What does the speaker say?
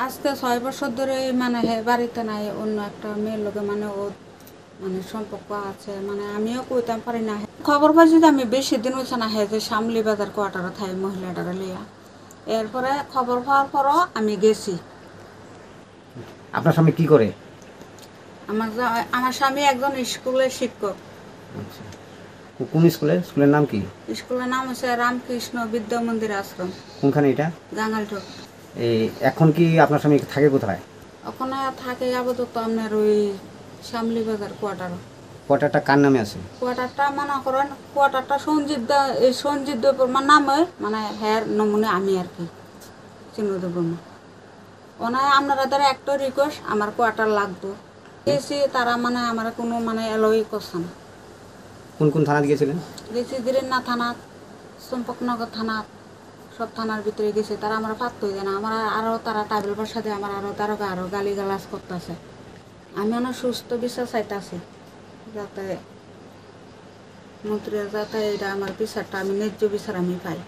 আজকে 6 বছর ধরে মানে হে বাড়িতে নাই, অন্য একটা মেয়ের লোকে মানে ও মানে সম্পর্ক আছে, মানে আমিও কইতাম পারি না। খবর পাইছি যে আমি বেশি দিন হয়েছে না, হে যে শামলি বাজার কোয়ার্টারে থাই মহিলাটারে লিয়া। এরপরে খবর পাওয়ার পরও আমি গেছি। আপনার স্বামী কি করে? আমার স্বামী একজন স্কুলের শিক্ষক। আচ্ছা, কোন স্কুলের নাম কি? স্কুলের নাম হচ্ছে রামকৃষ্ণ বিদ্যা মন্দির আশ্রম। কোনখানে এটা? গাঙ্গালটোক। এই এখন কি আপনার স্বামী থাকে কোথায়? ওখানে থাকে আপাতত আপনার ওই শামলি বাজার কোয়ার্টার। কোয়ার্টারটা কার নামে আছে? কোয়ার্টারটা মনে করেন কোয়ার্টারটা সঞ্জিত দেববর্মার নামে, মানে হ্যার নমুনে আমি আর কি চিহ্ন দেববর্মা। ওনায় আপনারা দ্বারা একটা রিকোয়েস্ট, আমার কোয়ার্টার লাগতো। গেছি, তারা মানে আমার কোনো মানে এলোই করছে না। কোন কোন থানায় গিয়েছিলেন? গেছি দিরেন্না থানাত, চম্পকনগর থানাত, সব থানার ভিতরে গেছে। তারা আমার পাত্তই দেয় না। আমার আরও তারা টাইবেল ভাষা দিয়ে আমার আরও গালি গালাজ করতেছে। আমি অনেক সুস্থ বিচার চাইতেছি, যাতে মন্ত্রীরা যাতে এটা আমার বিচারটা আমি ন্যায্য বিচার আমি পাই।